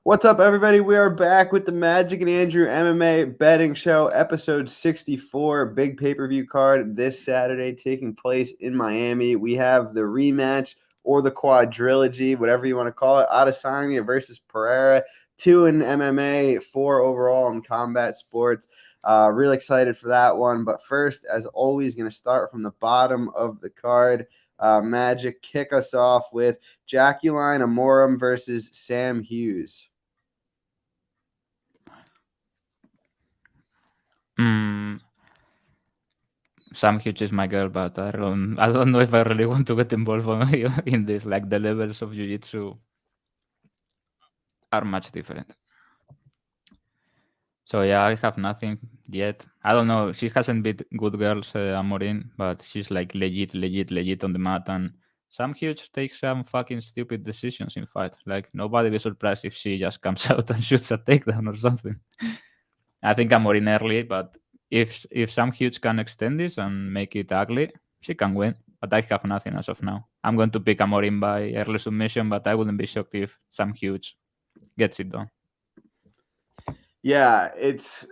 What's up, everybody? We are back with the Magic and Andrew MMA betting show, episode 64. Big pay-per-view card this Saturday taking place in Miami. We have the rematch or the quadrilogy, whatever you want to call it. Adesanya versus Pereira, 2 in MMA, 4 overall in combat sports. Really excited for that one. But first, as always, going to start from the bottom of the card. Magic, kick us off with Jacqueline Amorim versus Sam Hughes. Sam Hughes is my girl, but I don't know if I really want to get involved in this. Like the levels of jiu-jitsu are much different. So yeah, I have nothing yet. I don't know. She hasn't beat good girls, Amorin, but she's like legit on the mat. And Sam Hughes takes some fucking stupid decisions in fight. Like nobody be surprised if she just comes out and shoots a takedown or something. I think Amorin early, but if Sam Hughes can extend this and make it ugly, she can win. But I have nothing as of now. I'm going to pick Amorin by early submission, but I wouldn't be shocked if Sam Hughes gets it done. Yeah, it's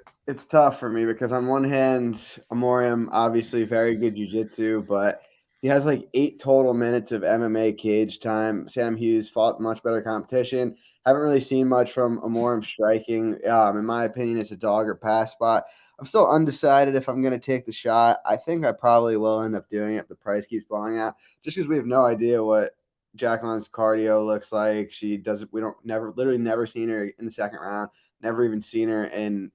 tough for me because on one hand, Amorim obviously very good jiu-jitsu, but he has like 8 total minutes of MMA cage time. Sam Hughes fought much better competition. Haven't really seen much from Amorim striking. In my opinion, it's a dog or pass spot. I'm still undecided if I'm going to take the shot. I think I probably will end up doing it if the price keeps blowing out, just because we have no idea what Jacqueline's cardio looks like. She doesn't. We don't literally never seen her in the second round. Never even seen her in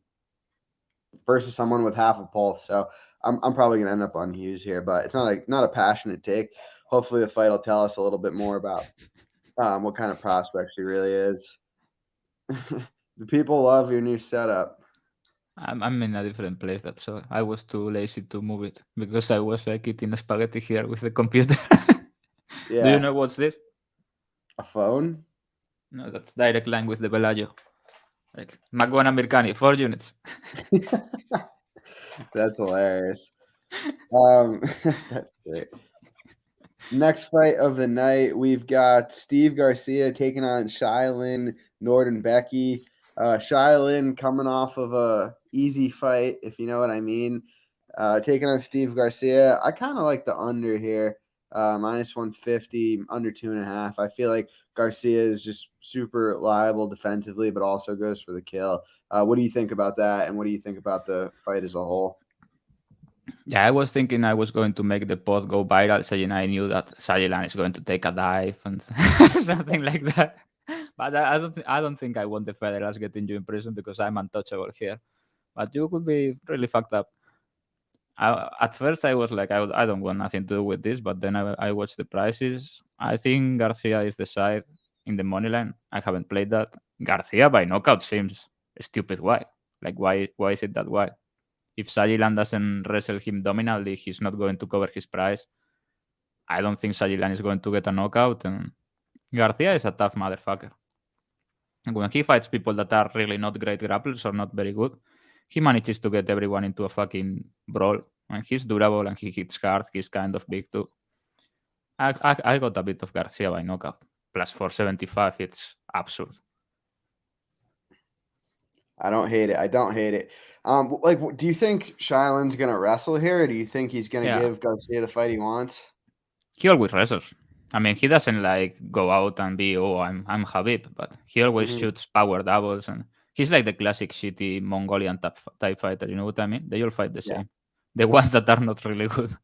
versus someone with half a pulse. So I'm probably gonna end up on Hughes here, but it's not a passionate take. Hopefully the fight will tell us a little bit more about what kind of prospect she really is. The people love your new setup. I'm in a different place. That's all. I was too lazy to move it because I was like eating spaghetti here with the computer. Do you Yeah, know what's this? a phone. No, that's direct line with the Bellagio. Like Mac1 Americani, 4 units. That's hilarious. That's great. Next fight of the night, we've got Steve Garcia taking on Shylin Norden Becky. Shylin coming off of a easy fight, if you know what I mean. Taking on Steve Garcia. I kind of like the under here. Minus 150, under 2.5. I feel like Garcia is just super liable defensively, but also goes for the kill. What do you think about that? And what do you think about the fight as a whole? Yeah, I was thinking I was going to make the pod go viral, saying I knew that Sajilan is going to take a dive and something like that. But I don't think I want the federals getting you in prison because I'm untouchable here. But you could be really fucked up. At first, I was like, I don't want nothing to do with this. But then I watched the prices. I think Garcia is the side in the money line. I haven't played that. Garcia by knockout seems stupid wide. Like, why is it that wide? If Sajilan doesn't wrestle him dominantly, he's not going to cover his price. I don't think Sajilan is going to get a knockout. And Garcia is a tough motherfucker. And when he fights people that are really not great grapplers or not very good, he manages to get everyone into a fucking brawl. And he's durable and he hits hard. He's kind of big too. I got a bit of Garcia by knockout. Plus 475, it's absurd. I don't hate it. I don't hate it. Do you think Shylin's gonna wrestle here, or do you think he's gonna Yeah, give Garcia the fight he wants? he always wrestles. I mean, he doesn't like go out and be, oh, I'm Habib, but he always Mm-hmm. shoots power doubles, and he's like the classic shitty Mongolian type fighter. You know what I mean? They all fight the Yeah. same. The ones that are not really good.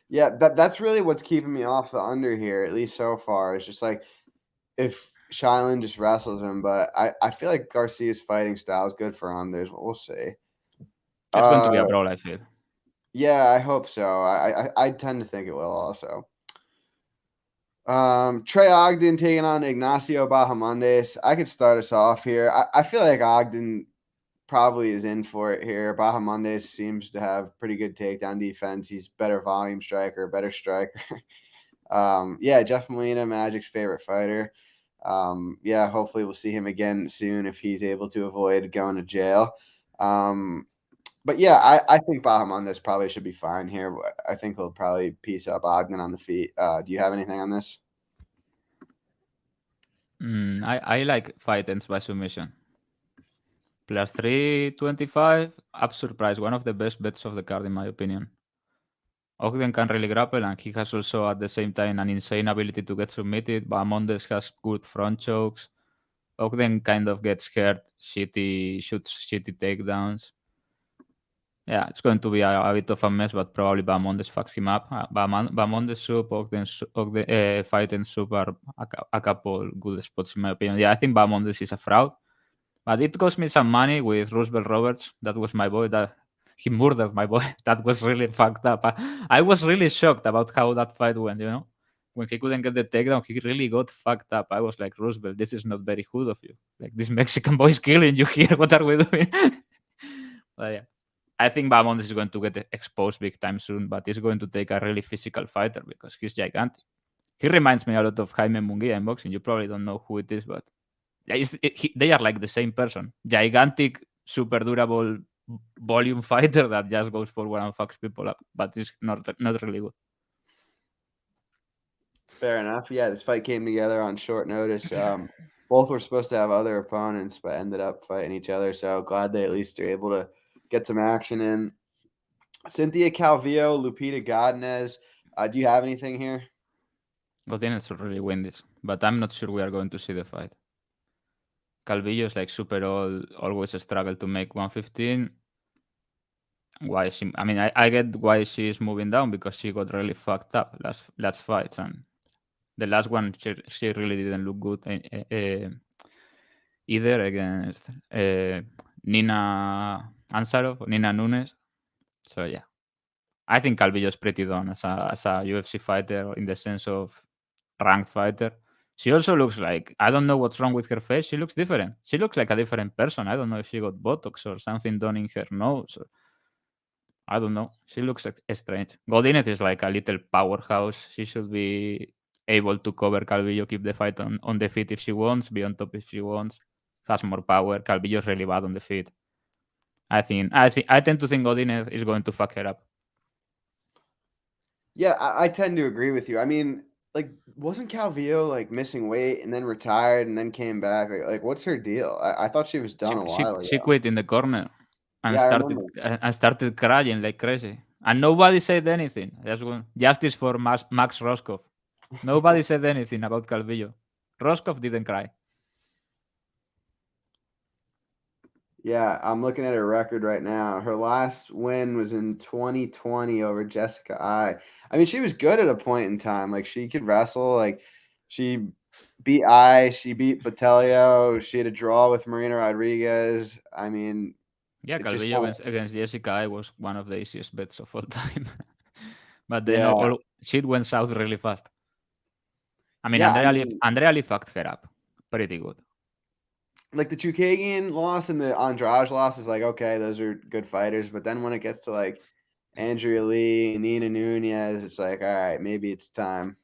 Yeah, that's really what's keeping me off the under here, at least so far. It's just like if Shylin just wrestles him, but I feel like Garcia's fighting style is good for unders. We'll see. It's going to be Uh, a brawl, I feel. yeah, I hope so. I tend to think it will also. Trey Ogden taking on Ignacio Bahamondes. I could start us off here. I feel like Ogden probably is in for it here. Bahamondes seems to have pretty good takedown defense. He's better volume striker, better striker. Yeah, Jeff Molina, Magic's favorite fighter. Yeah, hopefully we'll see him again soon if he's able to avoid going to jail. But yeah, I think Bahamondes probably should be fine here. I think he'll probably piece up Ogden on the feet. Do you have anything on this? I like fight ends by submission. Plus 325, absurd price. One of the best bets of the card, in my opinion. Ogden can really grapple, and he has also at the same time an insane ability to get submitted. Bahamondes has good front chokes. Ogden kind of gets hurt, shoots shitty takedowns. Yeah, it's going to be a bit of a mess, but probably Bahamondes fucks him up. Bahamondes soup, Ogden fight and soup are a couple good spots in my opinion. Yeah, I think Bahamondes is a fraud. But it cost me some money with Roosevelt Roberts. That was my boy. That he murdered my boy. That was really fucked up. I was really shocked about how that fight went. When he couldn't get the takedown, he really got fucked up. I was like, Roosevelt, this is not very good of you. Like this Mexican boy is killing you here. What are we doing? But yeah, I think Bahamondes is going to get exposed big time soon. But he's going to take a really physical fighter because he's gigantic. He reminds me a lot of Jaime Munguia in boxing. You probably don't know who it is, but they are like the same person. Gigantic, super durable volume fighter that just goes forward and fucks people up, but it's not really good. Fair enough. Yeah, this fight came together on short notice. Both were supposed to have other opponents, but ended up fighting each other. So glad they at least are able to get some action in. Cynthia Calvillo, Lupita Godinez. Do you have anything here? Godinez will really win this, but I'm not sure we are going to see the fight. Calvillo is like super old, always struggle to make 115. Why she? I mean, I get why she is moving down because she got really fucked up last fights, and the last one she really didn't look good either against Nina Ansarov, Nina Nunes. So yeah, I think Calvillo is pretty done as a UFC fighter in the sense of ranked fighter. She also looks like, I don't know what's wrong with her face. She looks different. She looks like a different person. I don't know if she got Botox or something done in her nose. Or, I don't know. She looks like strange. Godinez is like a little powerhouse. She should be able to cover Calvillo, keep the fight on the feet if she wants, be on top if she wants. Has more power. Calvillo is really bad on the feet. I tend to think Godinez is going to fuck her up. Yeah, I tend to agree with you. I mean, like, wasn't Calvillo like missing weight and then retired and then came back? Like what's her deal? I thought she was done a while She ago. quit in the corner and Yeah, I remember. started crying like crazy, and nobody said anything. Justice for Max Roscoff. Nobody said anything about Calvillo. Roscoff didn't cry. Yeah, I'm looking at her record right now. Her last win was in 2020 over Jessica I. I mean, she was good at a point in time. Like she could wrestle. Like she beat I. She beat Botelho. She had a draw with Marina Rodriguez. I mean, Yeah, it just Calvillo kind of against Jessica I was one of the easiest bets of all time. But then yeah, shit went south really fast. I mean, yeah. I mean, Andrea Lee fucked her up pretty good. like the Chukagian loss and the Andrade loss is like okay, those are good fighters. But then when it gets to like Andrea Lee, Nina Nunez, it's like all right, maybe it's time.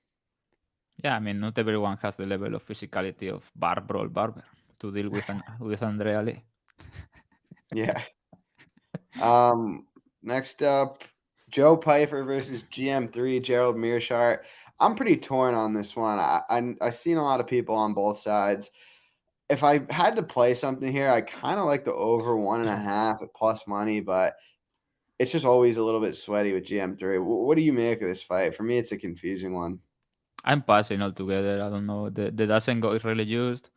Yeah, I mean, not everyone has the level of physicality of Barber to deal with Andrea Lee. Yeah. Next up, Joe Pifer versus GM3 Gerald Mearshart. I'm pretty torn on this one. I've seen a lot of people on both sides. If I had to play something here, I kind of like the over 1.5 at plus money, but it's just always a little bit sweaty with GM3. What do you make of this fight? For me, it's a confusing one. I'm passing altogether. I don't know. The doesn't go is really used.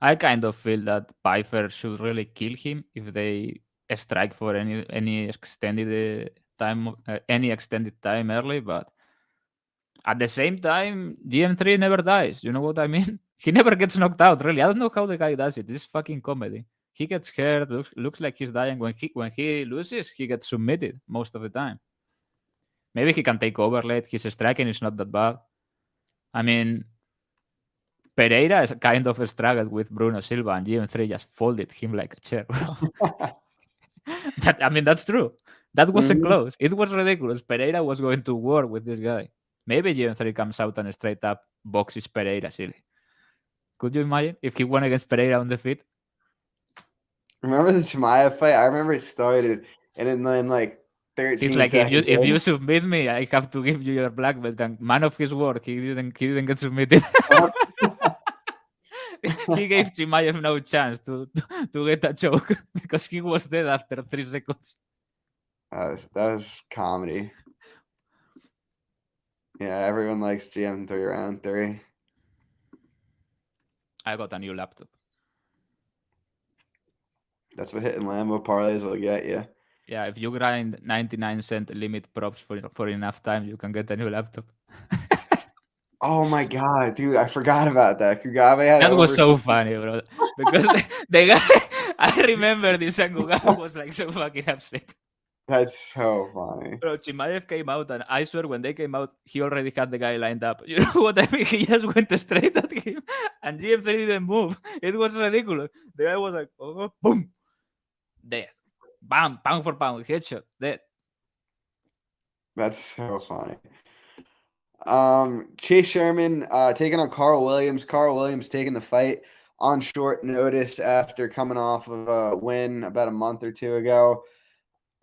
I kind of feel that Pifer should really kill him if they strike for any extended any extended time early. But at the same time, GM3 never dies. You know what I mean? He never gets knocked out. Really, I don't know how the guy does it. This is fucking comedy. He gets hurt. Looks like he's dying. When he loses, he gets submitted most of the time. Maybe he can take over late. His striking is not that bad. I mean, Pereira is kind of struggled with Bruno Silva, and GM3 just folded him like a chair. I mean, that's true. That wasn't Mhm. close. It was ridiculous. Pereira was going to war with this guy. Maybe GM3 comes out and straight up boxes Pereira silly. Could you imagine if he won against Pereira on the feet? Remember the Chimaev fight? I remember it started, and then like He's 13 like, seconds if in. you submit me, I have to give you your black belt. And man of his word, he didn't get submitted. he gave Chimaev no chance to get a choke because he was dead after 3 seconds. That was comedy. Yeah, everyone likes GM3 round 3. I got a new laptop. That's what hitting Lambo parlays will get you. Yeah, if you grind 99-cent limit props for enough time, you can get a new laptop. Oh my god, dude! I forgot about that. Kugave had That was over. so funny, bro. Because the guy, I remember this, and Kugave was like so fucking upset. That's so funny. Bro, Chimaev came out, and I swear when they came out, he already had the guy lined up. You know what I mean? He just went straight at him, and GM3 didn't move. It was ridiculous. The guy was like, oh, boom, dead. Bam, pound for pound, headshot, dead. That's so funny. Chase Sherman taking on Carl Williams. Carl Williams taking the fight on short notice after coming off of a win about a month or two ago.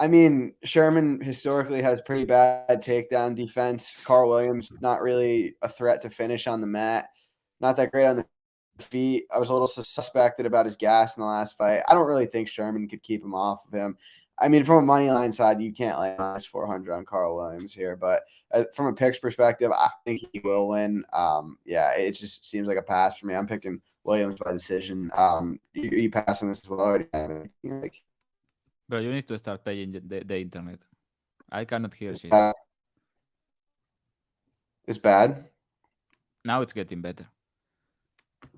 I mean, Sherman historically has pretty bad takedown defense. Carl Williams, not really a threat to finish on the mat. Not that great on the feet. I was a little suspected about his gas in the last fight. I don't really think Sherman could keep him off of him. I mean, from a money line side, you can't lay minus 400 on Carl Williams here. But from a picks perspective, I think he will win. Yeah, it just seems like a pass for me. I'm picking Williams by decision. You passing this as well? Bro, you need to start paying the internet. I cannot hear shit. It's bad. Now it's getting better.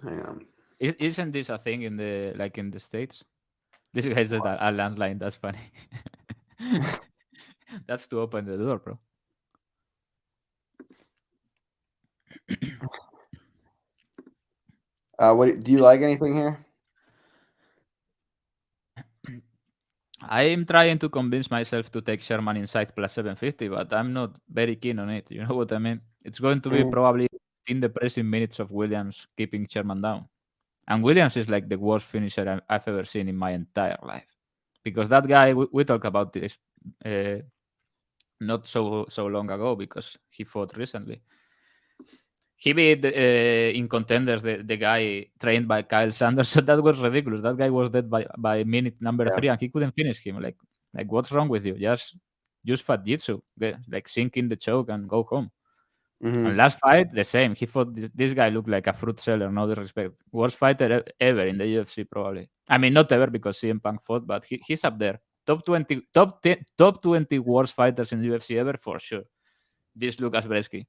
Hang on. Isn't this a thing in the States? This guy said a landline. That's funny. That's to open the door, bro. What do you like anything here? I'm trying to convince myself to take Sherman inside plus 750, but I'm not very keen on it. You know what I mean? It's going to be probably in the pressing minutes of Williams keeping Sherman down. And Williams is like the worst finisher I've ever seen in my entire life. Because that guy, we talked about this not so long ago because he fought recently. He beat in contenders the guy trained by Kyle Sanders, so that was ridiculous. That guy was dead by minute number 3, and he couldn't finish him. Like what's wrong with you? Just use fat jitsu, like sink in the choke and go home. And last fight, the same. He fought this guy looked like a fruit seller. No disrespect, worst fighter ever in the UFC probably. I mean, not ever because CM Punk fought, but he's up there. Top 20 worst fighters in the UFC ever for sure. This Lucas Bresky.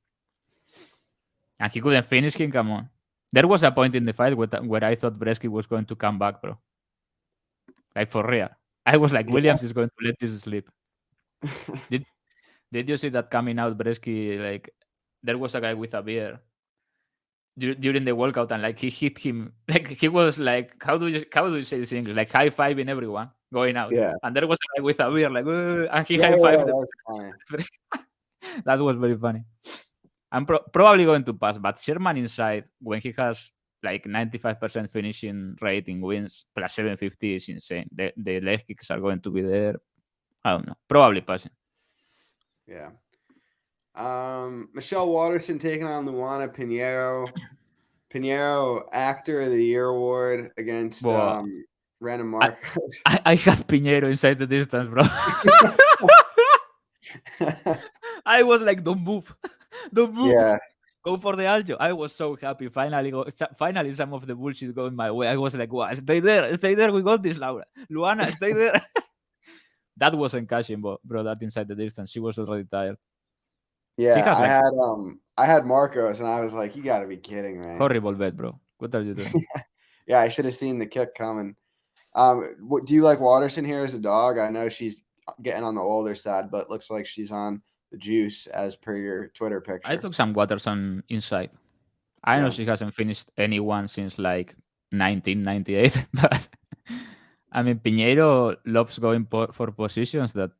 And he couldn't finish him, come on. There was a point in the fight where I thought Bresky was going to come back, bro. Like, for real. I was like, Williams is going to let this slip. Did you see that coming out, Bresky? Like, there was a guy with a beer during the walkout, and like he hit him. Like, he was like, how do you say this in English? Like, high-fiving everyone going out. Yeah. And there was a guy with a beer, like, and he high-fived them. That was very funny. I'm probably going to pass, but Sherman inside, when he has like 95% finishing rating wins, plus 750 is insane. The leg kicks are going to be there. I don't know. Probably passing. Yeah. Michelle Waterson taking on Luana Pinero. Pinero Actor of the Year award against Brandon Marcos. I had Pinero inside the distance, bro. I was like, don't move. Don't move. Yeah. Go for the Aljo. I was so happy. Finally, some of the bullshit going my way. I was like, wow, stay there. Stay there. We got this, Laura. Luana, stay there. That wasn't cashing, bro. That inside the distance. She was already tired. Yeah, I had Marcos, and I was like, you got to be kidding, man. Horrible bet, bro. What are you doing? Yeah, I should have seen the kick coming. Do you like Waterson here as a dog? I know she's getting on the older side, but looks like she's on the juice as per your Twitter picture. I took some Waterson inside. I know she hasn't finished anyone since like 1998, but I mean, Pinero loves going for positions that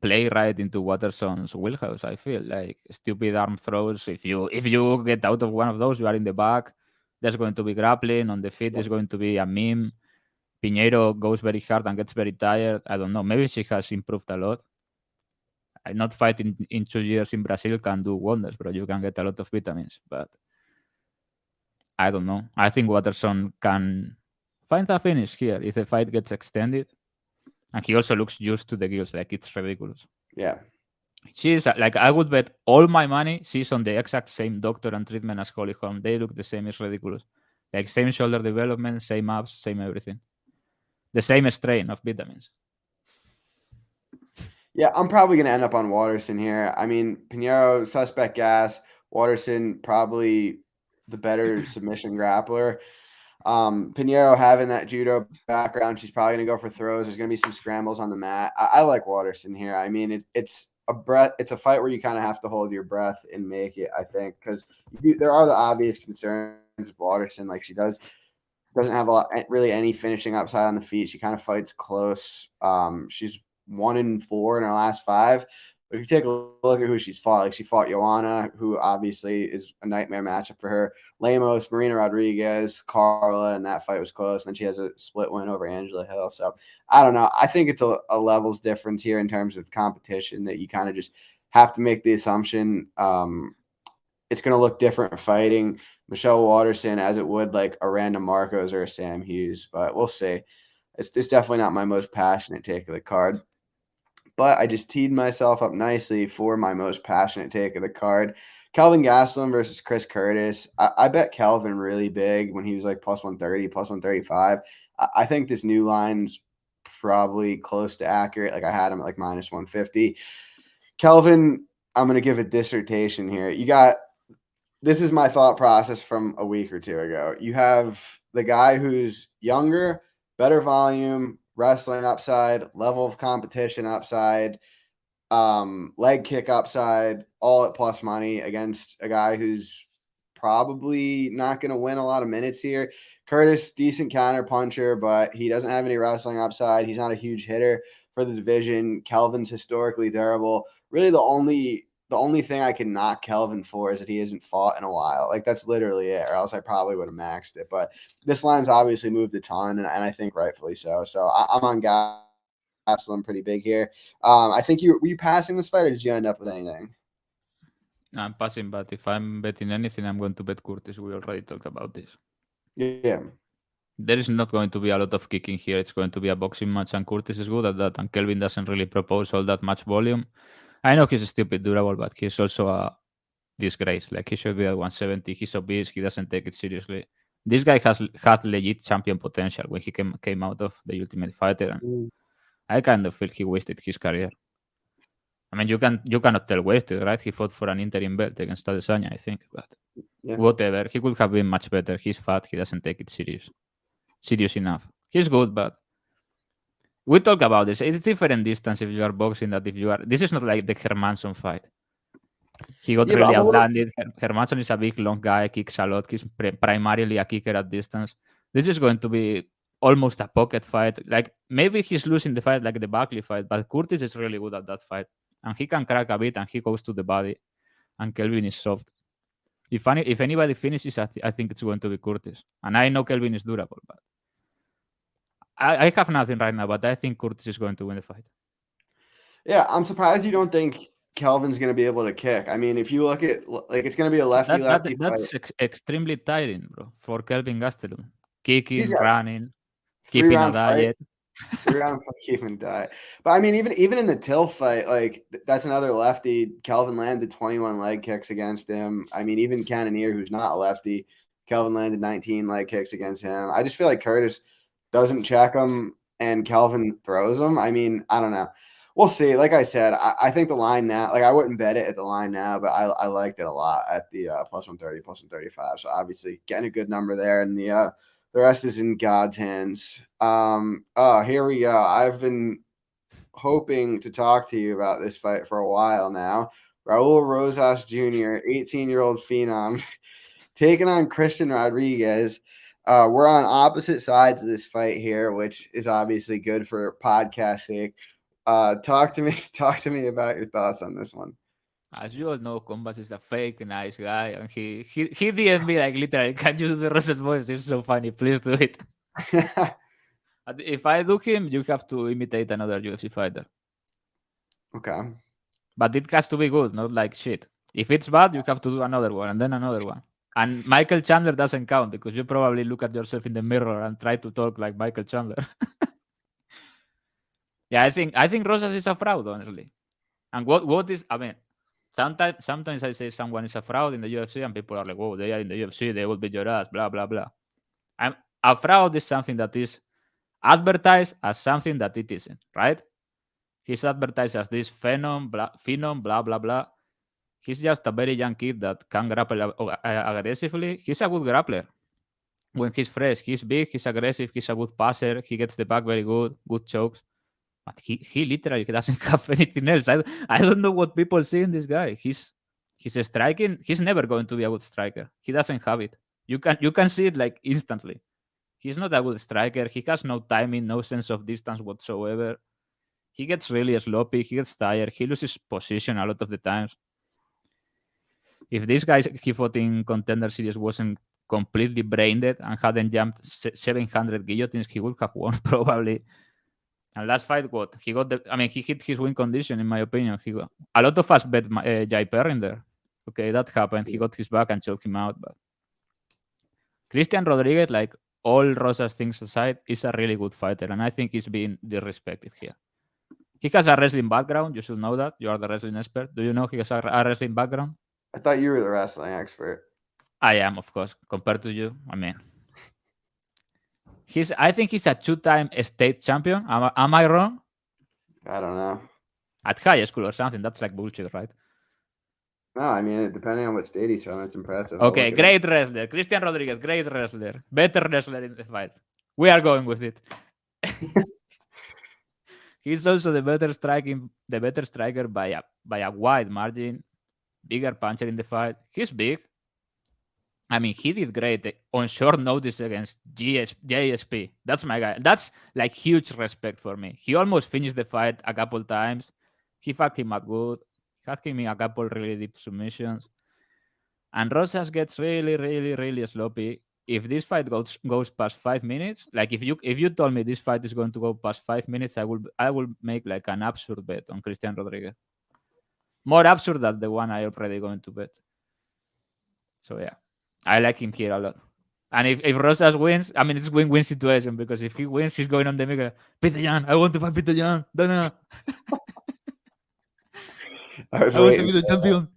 play right into Waterson's wheelhouse. I feel like stupid arm throws. If you get out of one of those, you are in the back. There's going to be grappling on the feet. There's going to be a meme. Pinero goes very hard and gets very tired. I don't know. Maybe she has improved a lot. Not fighting in 2 years in Brazil can do wonders, bro. You can get a lot of vitamins, but I don't know. I think Waterson can find a finish here if the fight gets extended. And he also looks used to the gills, like it's ridiculous. Yeah. She's like, I would bet all my money she's on the exact same doctor and treatment as Holly Holm. They look the same. It's ridiculous. Like same shoulder development, same abs, same everything. The same strain of vitamins. Yeah, I'm probably going to end up on Waterson here. I mean, Pinero, suspect gas. Waterson, probably the better submission grappler. Pinero having that judo background, she's probably going to go for throws. There's going to be some scrambles on the mat. I like Waterson here. I mean, it's a fight where you kind of have to hold your breath and make it, I think, because there are the obvious concerns with Waterson. Like, she doesn't have really any finishing upside on the feet. She kind of fights close. She's 1-4 in her last 5. But if you take a look at who she's fought, like she fought Joanna, who obviously is a nightmare matchup for her. Lemos, Marina Rodriguez, Carla, and that fight was close. And then she has a split win over Angela Hill. So I don't know. I think it's a levels difference here in terms of competition that you kind of just have to make the assumption it's going to look different fighting Michelle Waterson as it would like a Random Marcos or a Sam Hughes. But we'll see. It's definitely not my most passionate take of the card. But I just teed myself up nicely for my most passionate take of the card. Kelvin Gastelum versus Chris Curtis. I bet Kelvin really big when he was like plus 130, plus 135. I think this new line's probably close to accurate. Like I had him at like minus 150. Kelvin, I'm going to give a dissertation here. This is my thought process from a week or two ago. You have the guy who's younger, better volume, wrestling upside, level of competition upside, leg kick upside, all at plus money against a guy who's probably not going to win a lot of minutes here. Curtis, decent counter puncher, but he doesn't have any wrestling upside. He's not a huge hitter for the division. Kelvin's historically durable. Really the only thing I can knock Kelvin for is that he hasn't fought in a while. Like that's literally it, or else I probably would have maxed it. But this line's obviously moved a ton, and I think rightfully so. So I'm on Gastelum pretty big here. I think were you passing this fight, or did you end up with anything? I'm passing, but if I'm betting anything, I'm going to bet Curtis. We already talked about this. Yeah. There is not going to be a lot of kicking here. It's going to be a boxing match, and Curtis is good at that. And Kelvin doesn't really propose all that much volume. I know he's stupid durable, but he's also a disgrace. Like he should be at 170. He's obese. He doesn't take it seriously. This guy had legit champion potential when he came out of the Ultimate Fighter, and I kind of feel he wasted his career. I mean, you cannot tell wasted, right? He fought for an interim belt against Adesanya, I think, but whatever. He could have been much better. He's fat. He doesn't take it serious enough. He's good, but we talk about this. It's different distance if you are boxing that if you are. This is not like the Hermanson fight. He got really outlanded. Hermanson is a big, long guy, kicks a lot. He's primarily a kicker at distance. This is going to be almost a pocket fight. Like maybe he's losing the fight like the Buckley fight, but Curtis is really good at that fight. And he can crack a bit and he goes to the body. And Kelvin is soft. If anybody finishes, I think it's going to be Curtis. And I know Kelvin is durable, but I have nothing right now, but I think Curtis is going to win the fight. Yeah, I'm surprised you don't think Kelvin's going to be able to kick. I mean, if you look at like it's going to be a lefty-lefty fight. That's extremely tiring, bro, for Kelvin Gastelum. Kicking, running, keeping a diet. 3-round keeping diet. But I mean, even in the Till fight, like that's another lefty. Kelvin landed 21 leg kicks against him. I mean, even Cannonier, who's not a lefty, Kelvin landed 19 leg kicks against him. I just feel like Curtis doesn't check him and Kelvin throws him. I mean, I don't know. We'll see. Like I said, I think the line now, like I wouldn't bet it at the line now, but I liked it a lot at the plus 130, plus 135. So obviously getting a good number there, and the rest is in God's hands. Here we go. I've been hoping to talk to you about this fight for a while now. Raul Rosas Jr., 18-year-old phenom, taking on Christian Rodriguez. We're on opposite sides of this fight here, which is obviously good for podcast sake. Talk to me about your thoughts on this one. As you all know, Combas is a fake nice guy, and he DM'd me like literally, can you do the Rosas voice? It's so funny. Please do it. If I do him, you have to imitate another UFC fighter. Okay. But it has to be good, not like shit. If it's bad, you have to do another one and then another one. And Michael Chandler doesn't count because you probably look at yourself in the mirror and try to talk like Michael Chandler. Yeah, I think Rosas is a fraud, honestly. And what is, I mean, sometimes I say someone is a fraud in the UFC and people are like, "Whoa, they are in the UFC, they will beat your ass," blah blah blah. A fraud is something that is advertised as something that it isn't, right? He's advertised as this phenom, blah blah blah. He's just a very young kid that can grapple aggressively. He's a good grappler. When he's fresh, he's big, he's aggressive, he's a good passer, he gets the back very good, good chokes. But he literally doesn't have anything else. I don't know what people see in this guy. He's striking. He's never going to be a good striker. He doesn't have it. You can see it like instantly. He's not a good striker. He has no timing, no sense of distance whatsoever. He gets really sloppy. He gets tired. He loses position a lot of the times. If this guy he fought in Contender Series wasn't completely brain dead and hadn't jumped 700 guillotines, he would have won probably. And last fight, what he got he hit his win condition in my opinion. He got a lot of us bet Pifer in there. Okay, that happened. He got his back and choked him out. But Christian Rodriguez, like all Rosas things aside, is a really good fighter, and I think he's being disrespected here. He has a wrestling background. You should know that. You are the wrestling expert. Do you know he has a wrestling background? I thought you were the wrestling expert. I am, of course, compared to you. I mean, I think he's a 2-time state champion. Am I wrong? I don't know. At high school or something. That's like bullshit, right? No, I mean, depending on what state he's from, it's impressive. Okay, great wrestler. Christian Rodriguez, great wrestler. Better wrestler in the fight. We are going with it. He's also the better striker by a wide margin. Bigger puncher in the fight. He's big. I mean, he did great on short notice against JSP. That's my guy. That's like huge respect for me. He almost finished the fight a couple times. He fucked him up good. Had him in a couple really deep submissions. And Rosas gets really, really, really sloppy. If this fight goes past 5 minutes, like if you told me this fight is going to go past 5 minutes, I will make like an absurd bet on Christian Rodriguez. More absurd than the one I already going to bet. So yeah, I like him here a lot. And if Rosas wins, I mean it's win-win situation because if he wins, he's going on the mega. Peter Yan, I want to fight Peter Yan. Dana. I want to be the champion.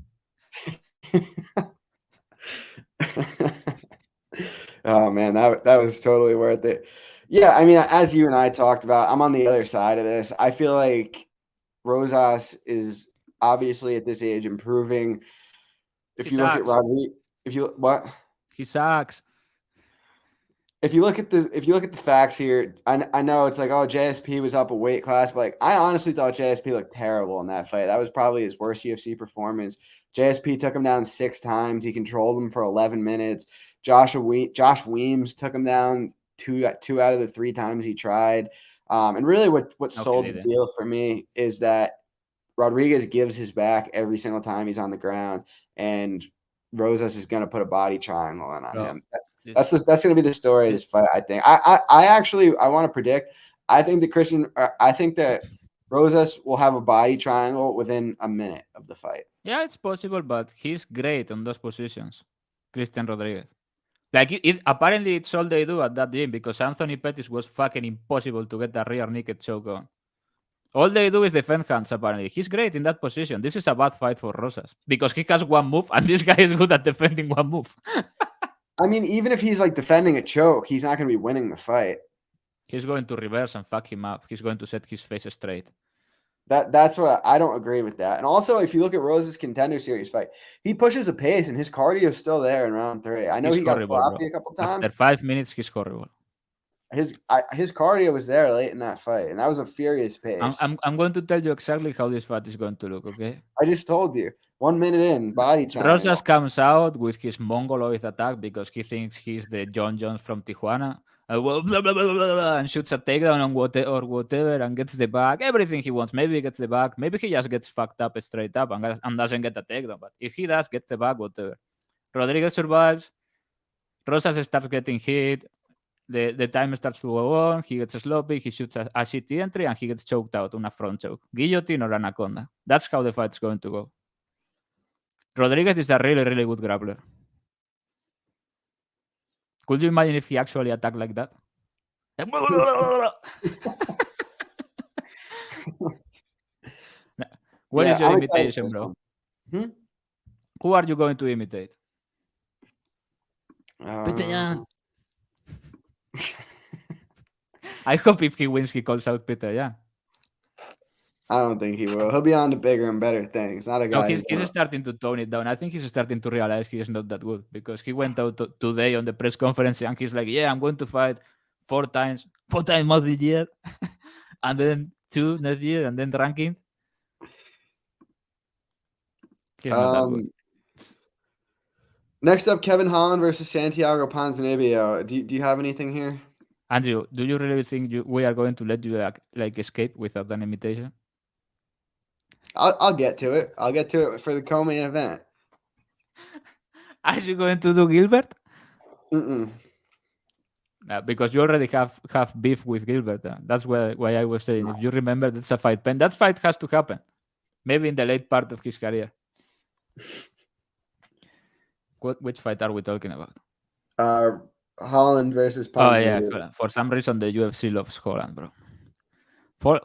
Oh man, that was totally worth it. Yeah, I mean, as you and I talked about, I'm on the other side of this. I feel like Rosas is obviously at this age improving. If you look at Rodriguez, he sucks. If you look at the facts here, I know it's like, oh, JSP was up a weight class, but like I honestly thought JSP looked terrible in that fight. That was probably his worst UFC performance. JSP took him down 6 times. He controlled him for 11 minutes. Josh Weems took him down two out of the 3 times he tried. And really what sold the deal for me is that Rodriguez gives his back every single time he's on the ground, and Rosas is going to put a body triangle on him. That's going to be the story of this fight, I think. I want to predict. I think that Rosas will have a body triangle within a minute of the fight. Yeah, it's possible, but he's great on those positions, Christian Rodriguez. Like apparently it's all they do at that gym because Anthony Pettis was fucking impossible to get a rear naked choke on. All they do is defend hands, apparently. He's great in that position. This is a bad fight for Rosas because he has one move and this guy is good at defending one move. I mean, even if he's like defending a choke, he's not going to be winning the fight. He's going to reverse and fuck him up. He's going to set his face straight. That's what I don't agree with that. And also, if you look at Rosas' Contender Series fight, he pushes a pace and his cardio is still there in round 3. I know he got sloppy a couple times. After 5 minutes, he's horrible. His cardio was there late in that fight, and that was a furious pace. I'm going to tell you exactly how this fight is going to look, okay? I just told you. 1 minute in, body triangle. Rosas comes out with his mongoloid attack because he thinks he's the John Jones from Tijuana. Blah, blah, blah, blah, blah, and shoots a takedown on whatever and gets the back. Everything he wants. Maybe he gets the back. Maybe he just gets fucked up straight up and doesn't get the takedown. But if he does, gets the back, whatever. Rodriguez survives. Rosas starts getting hit. The time starts to go on. He gets sloppy. He shoots a shitty entry and he gets choked out on a front choke. Guillotine or anaconda. That's how the fight's going to go. Rodriguez is a really, really good grappler. Could you imagine if he actually attacked like that? What Yeah, is your I'm excited for imitation, this bro? one. Hmm? Who are you going to imitate? Uh, Peter. I hope if he wins, he calls out Peter. Yeah. I don't think he will. He'll be on to bigger and better things. Not a No, guy who's he's gonna. starting to tone it down. I think he's starting to realize he is not that good because he went out today on the press conference and he's like, "Yeah, I'm going to fight four times more this year, and then two next year, and then rankings." He's not that good. Next up, Kevin Holland versus Santiago Ponzinnibio. Do you have anything here? Andrew, do you really think we are going to let you like escape without an invitation? I'll get to it. I'll get to it for the co-main event. Are you going to do Gilbert? Mm-mm. Because you already have beef with Gilbert. That's why I was saying. If you remember, that's a fight pen. That fight has to happen. Maybe in the late part of his career. Which fight are we talking about? Holland versus Oh yeah, Ponzinnibio. for some reason the UFC loves Holland, bro.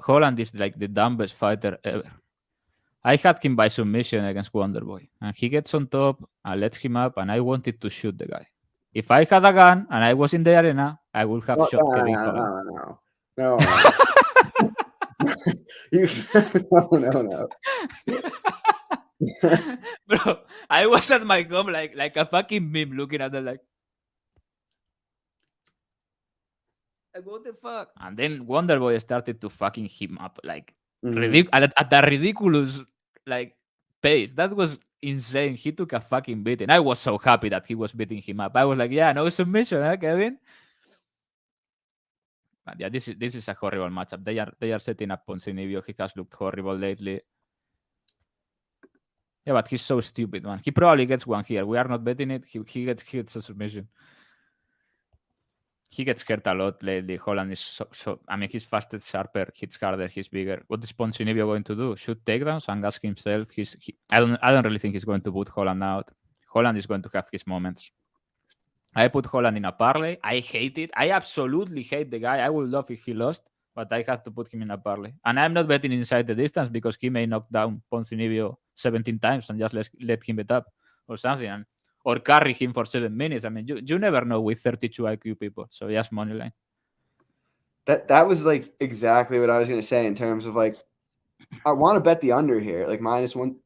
Holland is like the dumbest fighter ever. I had him by submission against Wonderboy, and he gets on top. I let him up, and I wanted to shoot the guy. If I had a gun and I was in the arena, I would have No, shot Kevin Holland. no. You, no. Bro, I was at my home like a fucking meme looking at the like what the fuck? And then Wonderboy started to fucking him up like at a ridiculous like pace. That was insane. He took a fucking beating. I was so happy that he was beating him up. I was like, yeah, no submission, huh, Kevin? But yeah, this is a horrible matchup. They are setting up Ponzinnibio. He has looked horrible lately. Yeah, but he's so stupid, man. He probably gets one here. We are not betting it. He gets a submission. He gets hurt a lot lately. Holland is so I mean, he's faster, sharper, hits harder, he's bigger. What is Ponzinnibio going to do? Shoot takedowns and gas himself? I don't really think he's going to put Holland out. Holland is going to have his moments. I put Holland in a parlay. I hate it. I absolutely hate the guy. I would love if he lost, but I have to put him in a parlay. And I'm not betting inside the distance because he may knock down Ponzinnibio 17 times and just let him bet up or something. Or carry him for 7 minutes. I mean, you never know with 32 IQ people. So just money line. That was like exactly what I was gonna say in terms of like I want to bet the under here, like -117,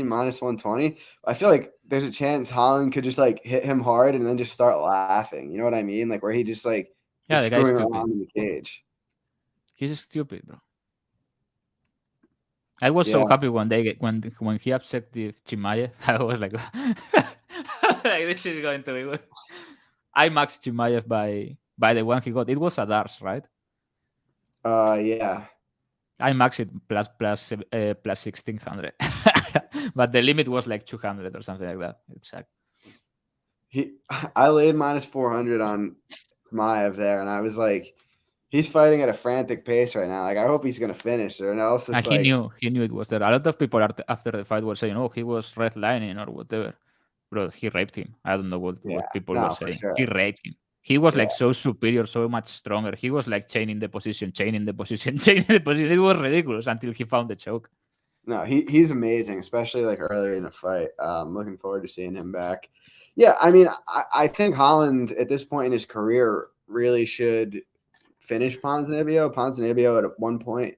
-120. I feel like there's a chance Holland could just like hit him hard and then just start laughing. You know what I mean? Like where he just like is The guy's screwing stupid. around in the cage. He's stupid, bro. I was so happy when he upset the Chimaev. I was like, like this is going to be good. I maxed Chimaev by the one he got. It was a Dars, right? Yeah. I maxed it plus 1600, but the limit was like 200 or something like that. It's like I laid -400 on Maev there, and I was like, he's fighting at a frantic pace right now. Like I hope he's gonna finish, or else it's and like he knew it was there. A lot of people after the fight were saying, "Oh, he was redlining or whatever." Bro, he raped him. I don't know what people were saying. Sure. He raped him. He was like so superior, so much stronger. He was like chaining the position. It was ridiculous until he found the choke. No, he's amazing, especially like earlier in the fight. Looking forward to seeing him back. Yeah, I mean, I think Holland at this point in his career really should finish Ponzinnibio. Ponzinnibio at one point